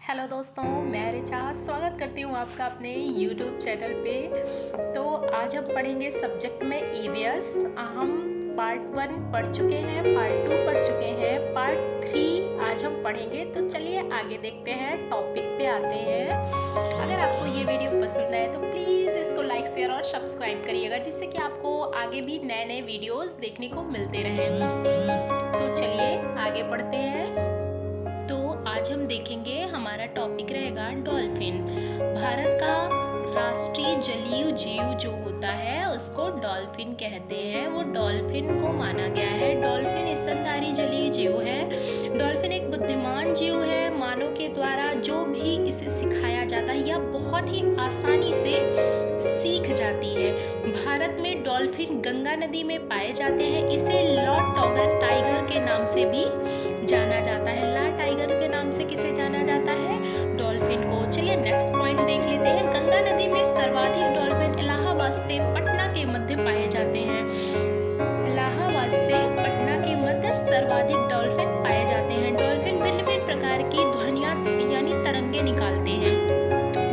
Hello दोस्तों, मैं रिचा स्वागत करती हूँ आपका अपने यूट्यूब चैनल पे। तो आज हम पढ़ेंगे सब्जेक्ट में ईवीएस। हम पार्ट 1 पढ़ चुके हैं, पार्ट 2 पढ़ चुके हैं, पार्ट 3 आज हम पढ़ेंगे। तो चलिए आगे देखते हैं, टॉपिक पे आते हैं। अगर आपको ये वीडियो पसंद आए तो प्लीज़ इसको लाइक शेयर और सब्सक्राइब करिएगा, जिससे कि आपको आगे भी नए नए वीडियोस देखने को मिलते रहें। तो चलिए आगे पढ़ते हैं। तो आज हम देखेंगे, हमारा टॉपिक रहेगा डॉल्फिन। भारत का राष्ट्रीय जलीय जीव जो होता है उसको डॉल्फिन कहते हैं। वो डॉल्फिन को माना गया है। डॉल्फिन स्तनधारी जलीय जीव है। डॉल्फिन एक बुद्धिमान जीव है। मानव के द्वारा जो भी इसे सिखाया जाता है यह बहुत ही आसानी से सीख जाती है। भारत में डॉल्फिन गंगा नदी में पाए जाते हैं। इसे लॉ टाइगर के नाम से भी जाना जाता है। ला टाइगर के नाम से किसे जाना जाता है? डॉल्फिन को। चलिए नेक्स्ट पॉइंट देख लेते हैं। गंगा नदी में सर्वाधिक डॉल्फिन इलाहाबाद से पटना के मध्य पाए जाते हैं। इलाहाबाद से पटना के मध्य सर्वाधिक डॉल्फिन पाए जाते हैं। डॉल्फिन भिन्न भिन्न प्रकार की ध्वनियाँ यानी तरंगे निकालते हैं।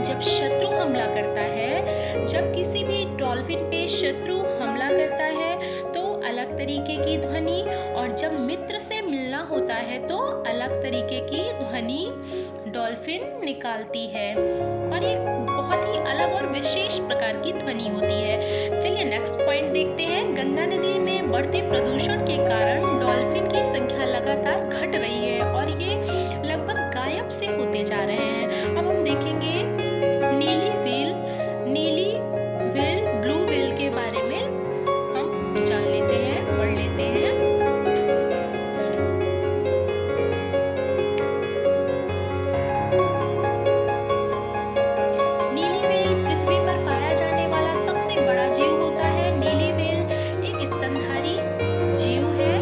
जब शत्रु हमला करता है, जब किसी भी डॉल्फिन पे शत्रु हमला करता है तो अलग तरीके की ध्वनि, और जब मित्र से मिलना होता है तो अलग तरीके की ध्वनि डॉल्फिन निकालती है, और एक बहुत ही अलग और विशेष प्रकार की ध्वनि होती है। चलिए नेक्स्ट पॉइंट देखते हैं। गंगा नदी में बढ़ते प्रदूषण के कारण डॉल्फिन की संख्या लगातार घट रही है और ये लगभग गायब से होते जा रहे हैं। अब हम देखेंगे नीली व्हेल, ब्लू व्हेल के बारे में हम जान लेते हैं, पढ़ लेते हैं। नीली व्हेल पृथ्वी पर पाया जाने वाला सबसे बड़ा जीव होता है। नीली व्हेल एक स्तनधारी जीव है।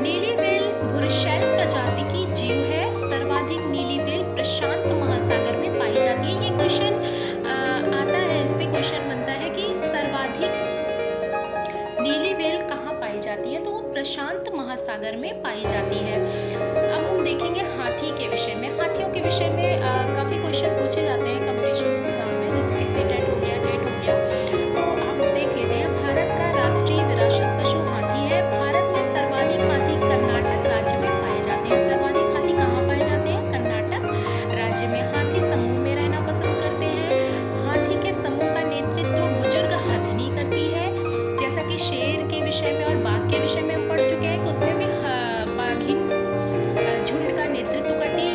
नीली व्हेल बुरशैल प्रजाति की जीव है। सर्वाधिक नीली व्हेल प्रशांत महासागर में पाई जाती है। ये क्वेश्चन आता है, इससे क्वेश्चन बनता है कि सर्वाधिक नीली व्हेल कहाँ पाई जाती है, तो वो प्रशांत महासागर में पाई जाती है। अब हम देखेंगे हाथी के विषय में। हाथियों के विषय में काफ़ी क्वेश्चन पूछे जाते हैं कॉम्पिटिशन एग्जाम में, जैसे कि सीटेट हो गया, टेट हो गया। तो हम देख लेते हैं। भारत का राष्ट्रीय विरासत पशु हाथी है। भारत में सर्वाधिक हाथी कर्नाटक राज्य में पाए जाते हैं। सर्वाधिक हाथी कहाँ पाए जाते हैं? कर्नाटक राज्य में। हाथी समूह में रहना पसंद करते हैं। हाथी के समूह का नेतृत्व बुजुर्ग हथनी करती है। जैसा कि शेर के विषय में और बाघ के विषय में हम पढ़ चुके हैं कि उसमें भी बाघिन झुंड का नेतृत्व करती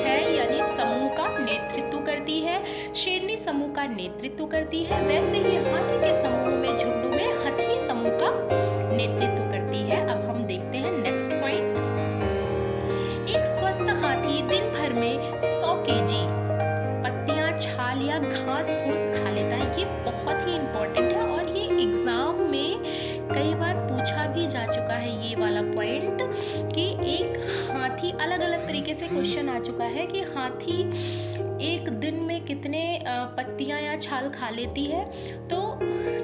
है, यानी समूह का नेतृत्व करती है। शेरनी समूह का नेतृत्व करती है। वैसे ही हाथी के समूह में, झुंडों में हथनी समूह का नेतृत्व करती है। अब हम देखते हैं नेक्स्ट पॉइंट। एक स्वस्थ हाथी दिन भर में 100 केजी पत्तियां, छाल या घास फूस खा लेता है। ये बहुत ही इम्पोर्टेंट है और ये एग्जाम में कई बार पूछा भी जा चुका है ये वाला पॉइंट, कि एक हाथी, अलग अलग तरीके से क्वेश्चन आ चुका है कि हाथी एक दिन में कितने पत्तियां या छाल खा लेती है, तो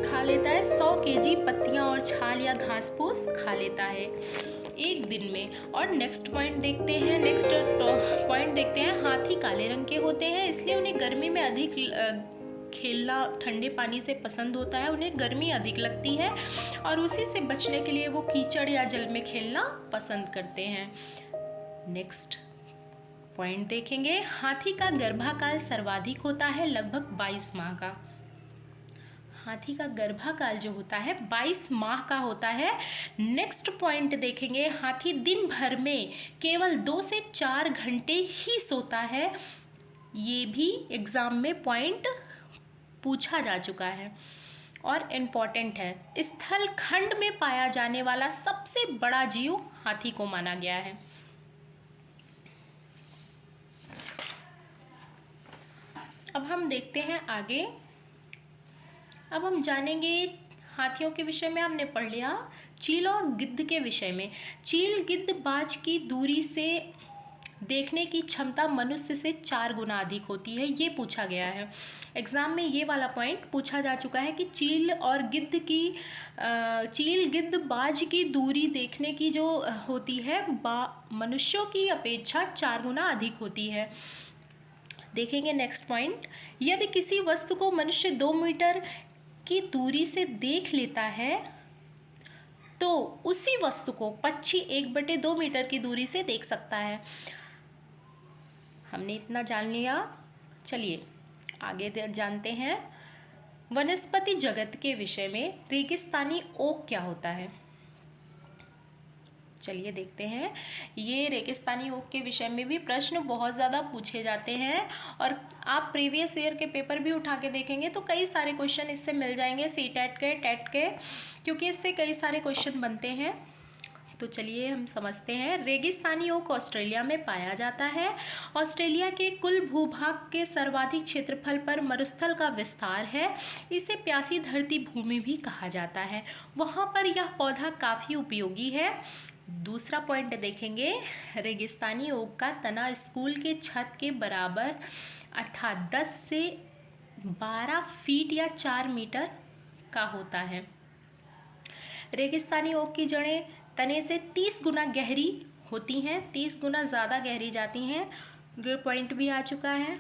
खा लेता है 100 केजी पत्तियां और छाल या घास फूस खा लेता है एक दिन में। और नेक्स्ट पॉइंट देखते हैं। नेक्स्ट पॉइंट देखते हैं। हाथी काले रंग के होते हैं, इसलिए उन्हें गर्मी में अधिक खेलना ठंडे पानी से पसंद होता है। उन्हें गर्मी अधिक लगती है और उसी से बचने के लिए वो कीचड़ या जल में खेलना पसंद करते हैं। नेक्स्ट पॉइंट देखेंगे। हाथी का गर्भाकाल सर्वाधिक होता है, लगभग 22 माह का। हाथी का गर्भाकाल जो होता है 22 माह का होता है। नेक्स्ट पॉइंट देखेंगे। हाथी दिन भर में केवल 2 से 4 घंटे ही सोता है। ये भी एग्जाम में पॉइंट पूछा जा चुका है और इम्पॉर्टेंट है। स्थल खंड में पाया जाने वाला सबसे बड़ा जीव हाथी को माना गया है। अब हम देखते हैं आगे। अब हम जानेंगे हाथियों के विषय में हमने पढ़ लिया। चील और गिद्ध के विषय में। चील गिद्ध बाज की दूरी से देखने की क्षमता मनुष्य से 4 गुना अधिक होती है, ये पूछा गया है एग्ज़ाम में। ये वाला पॉइंट पूछा जा चुका है कि चील गिद्ध बाज की दूरी देखने की जो होती है मनुष्यों की अपेक्षा 4 गुना अधिक होती है। देखेंगे नेक्स्ट पॉइंट, यदि किसी वस्तु को मनुष्य 2 मीटर की दूरी से देख लेता है तो उसी वस्तु को पक्षी 1/2 मीटर की दूरी से देख सकता है। हमने इतना जान लिया, चलिए आगे जानते हैं। वनस्पति जगत के विषय में रेगिस्तानी ओक क्या होता है? चलिए देखते हैं। ये रेगिस्तानी ओक के विषय में भी प्रश्न बहुत ज़्यादा पूछे जाते हैं और आप प्रीवियस ईयर के पेपर भी उठा के देखेंगे तो कई सारे क्वेश्चन इससे मिल जाएंगे, सीटेट के, टेट के, क्योंकि इससे कई सारे क्वेश्चन बनते हैं। तो चलिए हम समझते हैं। रेगिस्तानी ओक ऑस्ट्रेलिया में पाया जाता है। ऑस्ट्रेलिया के कुल भूभाग के सर्वाधिक क्षेत्रफल पर मरुस्थल का विस्तार है। इसे प्यासी धरती भूमि भी कहा जाता है। वहाँ पर यह पौधा काफ़ी उपयोगी है। दूसरा पॉइंट देखेंगे, रेगिस्तानी ओक का तना स्कूल के छत के बराबर अर्थात 10 से 12 फीट या 4 मीटर का होता है। रेगिस्तानी ओक की जड़ें तने से 30 गुना गहरी होती हैं, 30 गुना ज़्यादा गहरी जाती हैं। ये पॉइंट भी आ चुका है।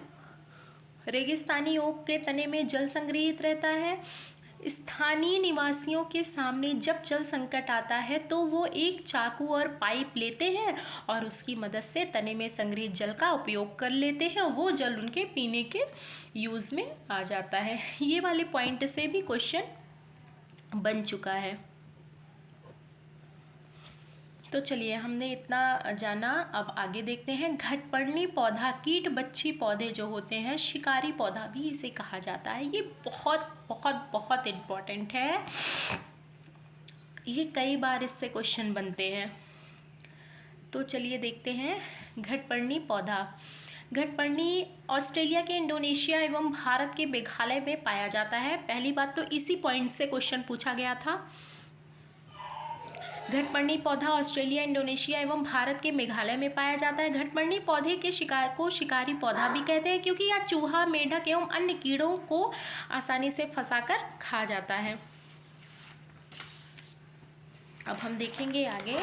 रेगिस्तानी ओक के तने में जल संग्रहित रहता है। स्थानीय निवासियों के सामने जब जल संकट आता है तो वो एक चाकू और पाइप लेते हैं और उसकी मदद से तने में संग्रहित जल का उपयोग कर लेते हैं। वो जल उनके पीने के यूज़ में आ जाता है। ये वाले पॉइंट से भी क्वेश्चन बन चुका है। तो चलिए हमने इतना जाना, अब आगे देखते हैं। घटपर्णी पौधा, कीट बच्ची पौधे जो होते हैं, शिकारी पौधा भी इसे कहा जाता है। ये बहुत बहुत बहुत इम्पोर्टेंट है, ये कई बार इससे क्वेश्चन बनते हैं। तो चलिए देखते हैं। घटपर्णी पौधा, घटपर्णी ऑस्ट्रेलिया के इंडोनेशिया एवं भारत के मेघालय में पाया जाता है। पहली बात तो इसी पॉइंट से क्वेश्चन पूछा गया था। घटपर्णी पौधा ऑस्ट्रेलिया, इंडोनेशिया एवं भारत के मेघालय में पाया जाता है। घटपर्णी पौधे के शिकार को शिकारी पौधा भी कहते हैं क्योंकि यह चूहा, मेढक एवं अन्य कीड़ों को आसानी से फंसाकर खा जाता है। अब हम देखेंगे आगे।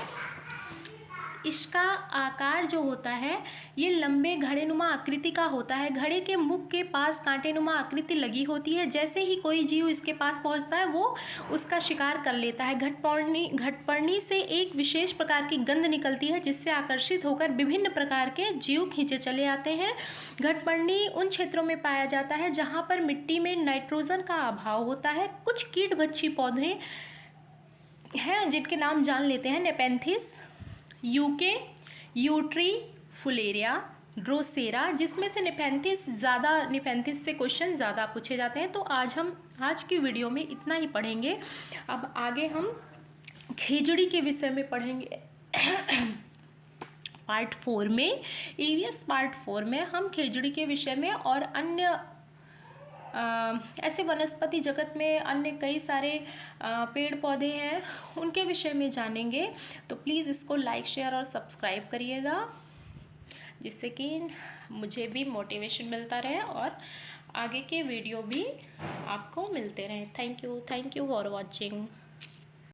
इसका आकार जो होता है ये लंबे घड़ेनुमा आकृति का होता है। घड़े के मुख के पास कांटेनुमा आकृति लगी होती है। जैसे ही कोई जीव इसके पास पहुंचता है वो उसका शिकार कर लेता है। घटपर्णी से एक विशेष प्रकार की गंध निकलती है जिससे आकर्षित होकर विभिन्न प्रकार के जीव खींचे चले आते हैं। घटपर्णी उन क्षेत्रों में पाया जाता है जहाँ पर मिट्टी में नाइट्रोजन का अभाव होता है। कुछ कीटभक्षी पौधे हैं जिनके नाम जान लेते हैं। नेपेंथिस, यूके, यूट्री, फुलेरिया, ड्रोसेरा, जिसमें से नेपेंथिस से क्वेश्चन ज़्यादा पूछे जाते हैं। तो आज की वीडियो में इतना ही पढ़ेंगे। अब आगे हम खेजड़ी के विषय में पढ़ेंगे। पार्ट 4 में, ईवीएस पार्ट 4 में हम खेजड़ी के विषय में और अन्य ऐसे वनस्पति जगत में अन्य कई सारे पेड़ पौधे हैं उनके विषय में जानेंगे। तो प्लीज़ इसको लाइक, शेयर और सब्सक्राइब करिएगा जिससे कि मुझे भी मोटिवेशन मिलता रहे और आगे के वीडियो भी आपको मिलते रहें। Thank you for watching.